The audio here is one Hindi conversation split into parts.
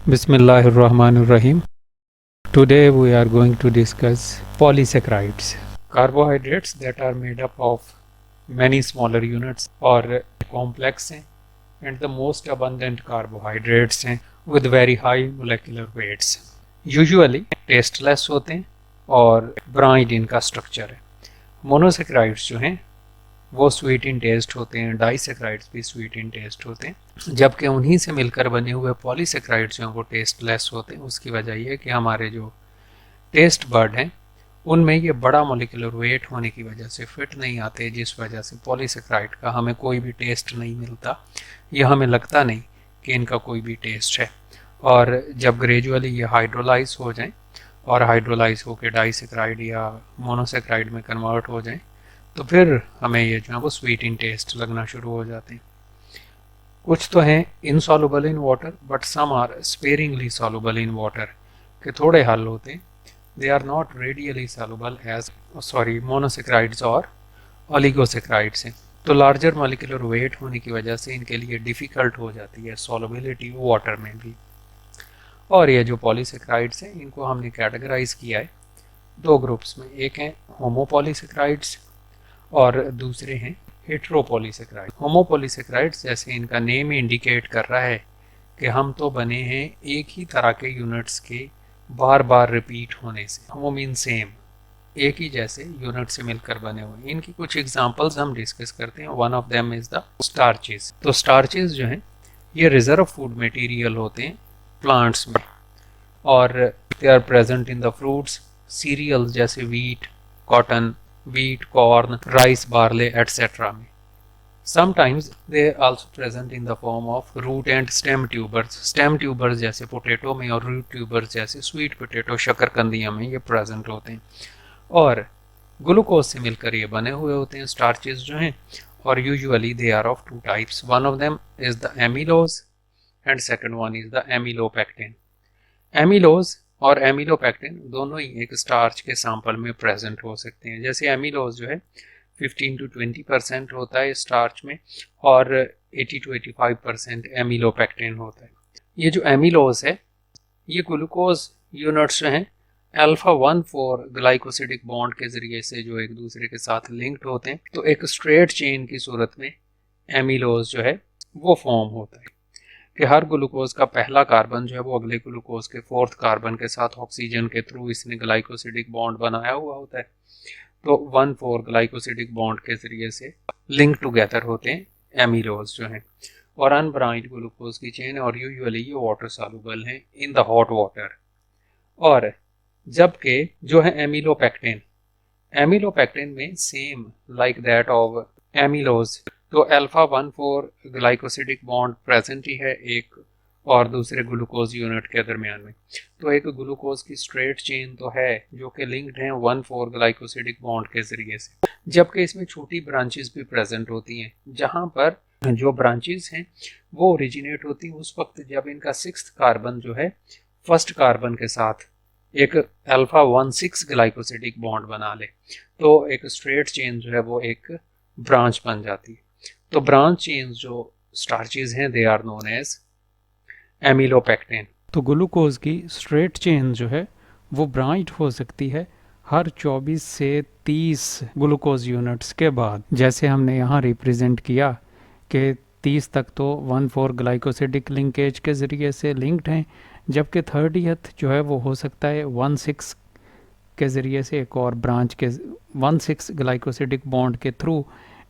Bismillahirrahmanirrahim. Today we are going to discuss polysaccharides, carbohydrates that are made up of many smaller units or complex हैं and the most abundant carbohydrates हैं with very high molecular weights. Usually tasteless होते हैं और ब्रांड इनका स्ट्रक्चर है. मोनोसेक्राइड्स जो हैं वो स्वीट इन टेस्ट होते हैं, डाइसेक्राइड्स भी स्वीट इन टेस्ट होते हैं, जबकि उन्हीं से मिलकर बने हुए पॉलीसेक्राइड्स जो हैं वो टेस्टलेस होते हैं. उसकी वजह यह है कि हमारे जो टेस्ट बर्ड हैं उनमें ये बड़ा मोलिकुलर वेट होने की वजह से फिट नहीं आते, जिस वजह से पॉलीसेक्राइड का हमें कोई भी टेस्ट नहीं मिलता या हमें लगता नहीं कि इनका कोई भी टेस्ट है. और जब ग्रेजुअली ये हाइड्रोलाइज हो जाएं और हाइड्रोलाइज होकर डाइसेक्राइड या मोनोसेक्राइड में कन्वर्ट हो जाएं तो फिर हमें ये जो है वो स्वीट इन टेस्ट लगना शुरू हो जाते हैं. कुछ तो हैं insoluble in water but some are sparingly soluble in water, के थोड़े हल होते हैं. They are not readily soluble as monosaccharides और ओलिगोसेक्राइड्स हैं. तो लार्जर मॉलिक्यूलर वेट होने की वजह से इनके लिए डिफ़िकल्ट हो जाती है सॉल्युबिलिटी वाटर में भी. और ये जो पॉलीसेक्राइड्स हैं इनको हमने कैटेगराइज किया है दो ग्रुप्स में. एक हैं होमोपॉलीसेक्राइड्स और दूसरे हैं हेट्रोपॉलीसेक्राइड. होमोपॉलीसेक्राइड्स जैसे इनका नेम इंडिकेट कर रहा है कि हम तो बने हैं एक ही तरह के यूनिट्स के बार बार रिपीट होने से. होमो मीन सेम, एक ही जैसे यूनिट से मिलकर बने हुए. इनकी कुछ एग्जांपल्स हम डिस्कस करते हैं. One of them is the starches. तो स्टार्चेस जो हैं ये रिजर्व फूड मटेरियल होते हैं प्लांट्स में और they are present in the fruits, cereals जैसे wheat, cotton, wheat, corn, rice, barley, etc. Sometimes they are also present in the form of root and stem tubers. Stem tubers जैसे पोटैटो में और root tubers जैसे स्वीट पोटैटो, शकरकंदियाँ में ये प्रेजेंट होते हैं. और ग्लूकोज से मिलकर ये बने हुए होते हैं स्टार्चेस जो हैं. और usually they are of two types. One of them is the amylose and second one is the amylopectin. Amylose और एमिलोपेक्टिन दोनों ही एक स्टार्च के सैंपल में प्रेजेंट हो सकते हैं. जैसे एमिलोज जो है 15 to 20% होता है स्टार्च में और 80 to 85% एमिलोपेक्टिन होता है. ये जो एमिलोज है ये ग्लूकोज यूनिट्स जो हैं अल्फा 1,4 ग्लाइकोसिडिक बॉन्ड के ज़रिए से जो एक दूसरे के साथ लिंक्ड होते हैं. तो एक स्ट्रेट चेन की सूरत में एमिलोज जो है वो फॉर्म होता है कि हर ग्लूकोज का पहला कार्बन जो है वो अगले ग्लूकोज के फोर्थ कार्बन के साथ ऑक्सीजन के थ्रू इसने ग्लाइकोसिडिक बॉन्ड बनाया हुआ होता है. तो 1,4 ग्लाइकोसिडिक बॉन्ड के जरिए से लिंक टुगेदर होते हैं एमिलोज जो हैं. और अनब्राइंड ग्लूकोज की चेन और यूजुअली ये वाटर सॉल्युबल हैं इन द हॉट वाटर. और जबकि जो है एमिलोपेक्टिन, एमिलोपेक्टिन में सेम लाइक दैट ऑफ एमिलोज तो अल्फा 1,4 ग्लाइकोसिडिक बॉन्ड प्रेजेंट ही है एक और दूसरे ग्लूकोज यूनिट के दरमियान में. तो एक ग्लूकोज की स्ट्रेट चेन तो है जो कि लिंक्ड हैं 1,4 ग्लाइकोसिडिक बॉन्ड के ज़रिए से, जबकि इसमें छोटी ब्रांचेस भी प्रेजेंट होती हैं. जहां पर जो ब्रांचेस हैं वो ओरिजिनेट होती हैं उस वक्त जब इनका 6th कार्बन जो है फर्स्ट कार्बन के साथ एक अल्फा 1,6 ग्लाइकोसिडिक बॉन्ड बना ले तो एक स्ट्रेट चेन जो है वो एक ब्रांच बन जाती है. तो ब्रांच चेन्स जो स्टार्चेस हैं दे आर नोन एज एमिलोपेक्टिन. तो ग्लूकोज की स्ट्रेट चेन जो है वो ब्रांच हो सकती है हर 24 से 30 ग्लूकोज यूनिट्स के बाद. जैसे हमने यहाँ रिप्रेजेंट किया कि 30 तक तो 1,4 ग्लाइकोसिडिक लिंकेज के ज़रिए से लिंक्ड हैं, जबकि 30th जो है वो हो सकता है 1,6 के ज़रिए से एक और ब्रांच के 1,6 ग्लाइकोसिडिक बॉन्ड के थ्रू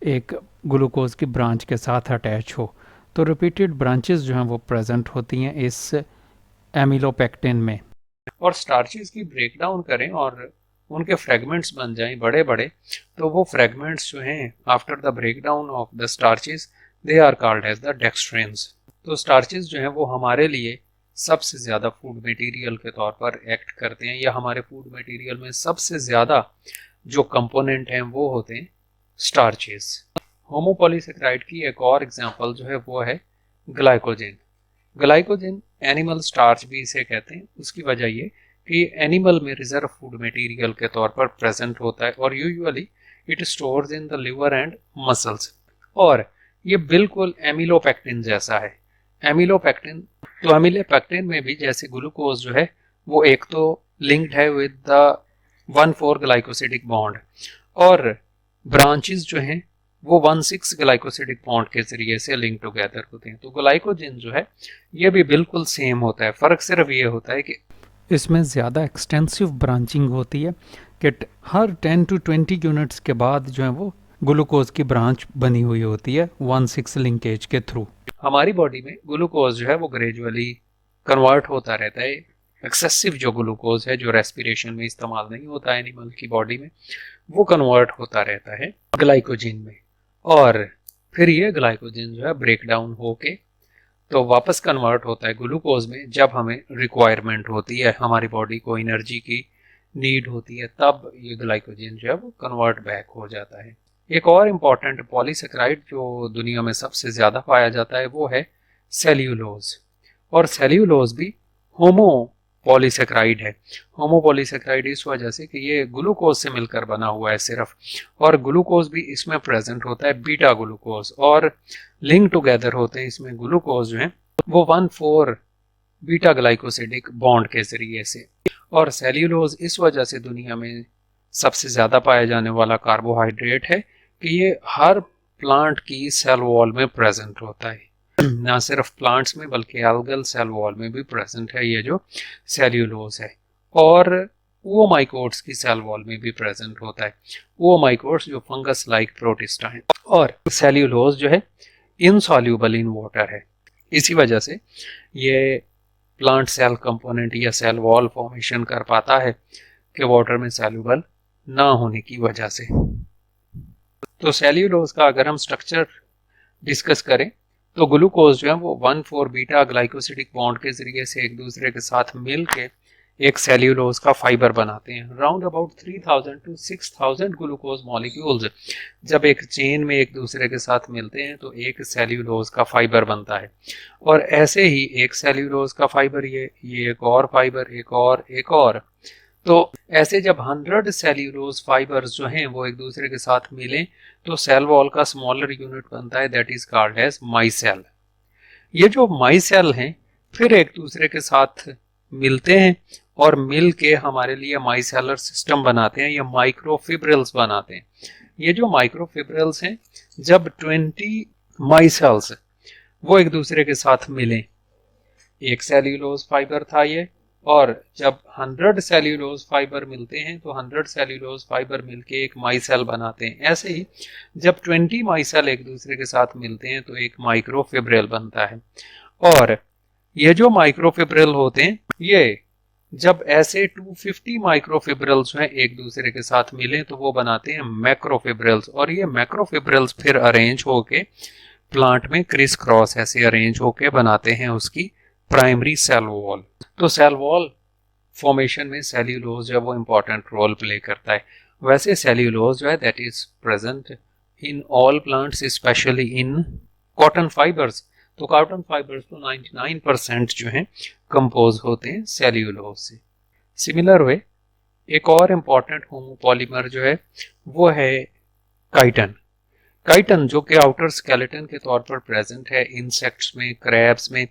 एक ग्लूकोज की ब्रांच के साथ अटैच हो. तो रिपीटेड ब्रांचेस जो हैं वो प्रेजेंट होती हैं इस एमिलोपेक्टिन में. और स्टार्चेस की ब्रेकडाउन करें और उनके फ्रेगमेंट्स बन जाएं बड़े बड़े तो वो फ्रेगमेंट्स जो हैं after the breakdown of the starches they are called as the dextrins. तो स्टार्चेस जो हैं वो हमारे लिए सबसे ज़्यादा फूड मटेरियल के तौर पर एक्ट करते हैं, या हमारे फूड मटेरियल में सबसे ज़्यादा जो कंपोनेंट हैं वो होते हैं स्टार्चेस. होमोपॉलीसेक्राइड की एक और एग्जांपल जो है वो है ग्लाइकोजन. ग्लाइकोजन एनिमल स्टार्च भी इसे कहते हैं. उसकी वजह ये कि एनिमल में रिजर्व फूड मटेरियल के तौर पर प्रेजेंट होता है और usually it stores in the liver and muscles. और ये बिल्कुल एमिलोपेक्टिन जैसा है. एमिलोपेक्टिन तो अमीलेपेक्टिन में भी जैसे ग्लूकोज जो है वो एक तो लिंक्ड है विद द 1,4 ग्लाइकोसिडिक बॉन्ड, और ब्रांचेस जो हैं वो 1,6 ग्लाइकोसिडिक बॉन्ड के जरिए से लिंक टुगेदर होते हैं। तो ग्लाइकोजन जो है ये भी बिल्कुल सेम होता है, फर्क सिर्फ ये होता है कि इसमें ज़्यादा एक्सटेंसिव ब्रांचिंग होती है कि हर 10 to 20 यूनिट्स के बाद जो है वो ग्लूकोज की ब्रांच बनी हुई होती है 1,6 लिंकेज के थ्रू। हमारी बॉडी में ग्लूकोज जो है वो ग्रेजुअली कन्वर्ट होता रहता है। एक्सेसिव जो ग्लूकोज है जो रेस्पिरेशन में इस्तेमाल नहीं होता है एनिमल की बॉडी में, वो कन्वर्ट होता रहता है ग्लाइकोजन में, और फिर ये ग्लाइकोजन जो है ब्रेक डाउन होके तो वापस कन्वर्ट होता है ग्लूकोज में जब हमें रिक्वायरमेंट होती है, हमारी बॉडी को एनर्जी की नीड होती है, तब ये ग्लाइकोजन जो है वो कन्वर्ट बैक हो जाता है। एक और इम्पॉर्टेंट पॉलीसेक्राइड जो दुनिया में सबसे ज़्यादा पाया जाता है वो है सेल्यूलोज, और सेल्यूलोज भी होमो पॉलीसेक्राइड है। होमो पॉलीसेक्राइड इस वजह से कि ये ग्लूकोज से मिलकर बना हुआ है सिर्फ, और ग्लूकोज भी इसमें प्रेजेंट होता है बीटा ग्लूकोज, और लिंक टुगेदर होते हैं इसमें ग्लूकोज जो है वो 1,4 बीटा ग्लाइकोसिडिक बॉन्ड के जरिए से। और सेल्यूलोज इस वजह से दुनिया में सबसे ज़्यादा पाया जाने वाला कार्बोहाइड्रेट है कि ये हर प्लांट की सेल वॉल में प्रेजेंट होता है, ना सिर्फ प्लांट्स में बल्कि एल्गल सेल वॉल में भी प्रेजेंट है ये जो सेल्यूलोज है, और ओमाइकोट्स की सेल वॉल में भी प्रेजेंट होता है। ओमाइकोट्स जो फंगस लाइक प्रोटिस्टा है, और सेल्यूलोज जो है इनसॉल्यूबल इन वाटर है, इसी वजह से ये प्लांट सेल कंपोनेंट या सेल वॉल फॉर्मेशन कर पाता है कि वाटर में सॉल्यूबल ना होने की वजह से। तो सेल्यूलोज का अगर हम स्ट्रक्चर डिस्कस करें तो ग्लूकोज जो है वो 1,4 बीटा ग्लाइकोसिडिक बॉन्ड के जरिए से एक दूसरे के साथ मिल के एक सेल्यूलोज का फाइबर बनाते हैं। Round about 3,000 to 6,000 glucose molecules जब एक चेन में एक दूसरे के साथ मिलते हैं तो एक सेल्यूलोज का फाइबर बनता है, और ऐसे ही एक सेल्यूलोज का फाइबर ये एक और फाइबर, एक और, तो ऐसे जब 100 सेल्यूलोज फाइबर्स जो हैं वो एक दूसरे के साथ मिलें तो सेल वॉल का स्मॉलर यूनिट बनता है, that is called as micelle. ये जो माइसेल हैं फिर एक दूसरे के साथ मिलते हैं और मिल के हमारे लिए माइसेलर सिस्टम बनाते हैं, या माइक्रोफिब्रिल्स बनाते हैं। ये जो माइक्रोफिब्रिल्स हैं जब 20 माइसेल्स वो एक दूसरे के साथ मिलें, एक सेल्यूलोज फाइबर था ये, और जब 100 सेल्यूलोज फाइबर मिलते हैं तो 100 सेल्यूलोज फाइबर मिलके एक माइसेल बनाते हैं। ऐसे ही जब 20 माइसेल एक दूसरे के साथ मिलते हैं तो एक माइक्रोफिब्रिल बनता है, और ये जो माइक्रोफिब्रिल होते हैं ये जब ऐसे 250 माइक्रोफिब्रिल्स हैं एक दूसरे के साथ मिले तो वो बनाते हैं मैक्रोफिब्रिल्स, और ये मैक्रोफिब्रिल्स फिर अरेंज होके प्लांट में क्रिस क्रॉस ऐसे अरेंज होके बनाते हैं उसकी प्राइमरी सेल वॉल। तो सेल वॉल फॉर्मेशन में सेल्यूलोज जो है वो इम्पोर्टेंट रोल प्ले करता है। वैसे सेल्यूलोज जो है that is present in all plants specially in cotton fibres. तो कॉटन फाइबर्स तो 99% जो हैं कंपोज होते हैं सेल्यूलोज से। सिमिलर वे एक और इम्पॉर्टेंट होमोपॉलीमर जो है वो है काइटन। काइटन जो कि आउटर स्केलेटन के तौर पर प्रेजेंट है इंसेक्ट्स में, क्रैब्स में,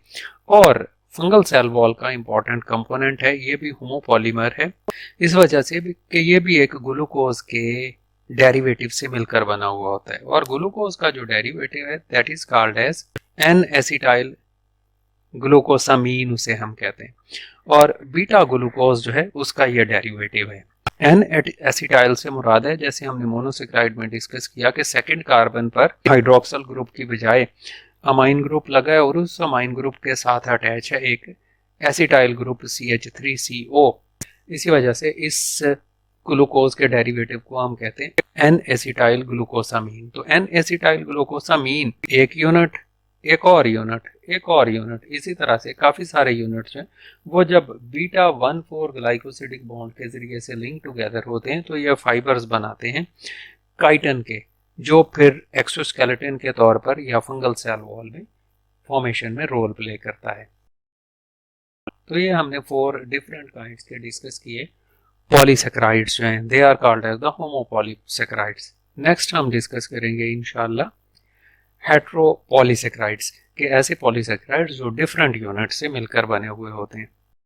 और फंगल सेल वॉल का इंपॉर्टेंट कंपोनेंट है। ये भी होमोपॉलीमर है इस वजह से भी कि ये भी एक ग्लूकोज के डेरिवेटिव से मिलकर बना हुआ होता है, और ग्लूकोज का जो डेरिवेटिव है that is called as N acetyl glucosamine उसे हम कहते हैं, और बीटा ग्लूकोज जो है उसका ये डेरिवेटिव है। एन एसिटाइल से मुराद है, जैसे हमने मोनोसेक्राइड में डिस्कस किया, कि सेकंड कार्बन पर हाइड्रोक्सल ग्रुप की बजाय अमाइन ग्रुप लगा है और उस अमाइन ग्रुप के साथ अटैच है एक एसिटाइल ग्रुप CH3CO। इसी वजह से इस ग्लूकोज के डेरिवेटिव को हम कहते हैं एन एसिटाइल ग्लूकोसामीन। तो एन एसिटाइल ग्लूकोसामीन एक यूनिट, एक और यूनिट, एक और यूनिट, इसी तरह से काफ़ी सारे यूनिट्स हैं वो जब बीटा 1,4 ग्लाइकोसिडिक बॉन्ड के जरिए से लिंक टुगेदर होते हैं तो ये फाइबर्स बनाते हैं काइटन के, जो फिर एक्सोस्केलेटन के तौर पर या फंगल सेल वॉल में फॉर्मेशन में रोल प्ले करता है। तो ये हमने 4 डिफरेंट काइंड्स के डिस्कस किए पॉलीसेक्राइड्स जो हैं, they are called as the homopolysaccharides. Next हम डिस्कस करेंगे इंशाल्लाह हेट्रोपॉलीसेक्राइड्स, के ऐसे पॉलीसेक्राइड्स जो डिफरेंट यूनिट से मिलकर बने हुए होते हैं।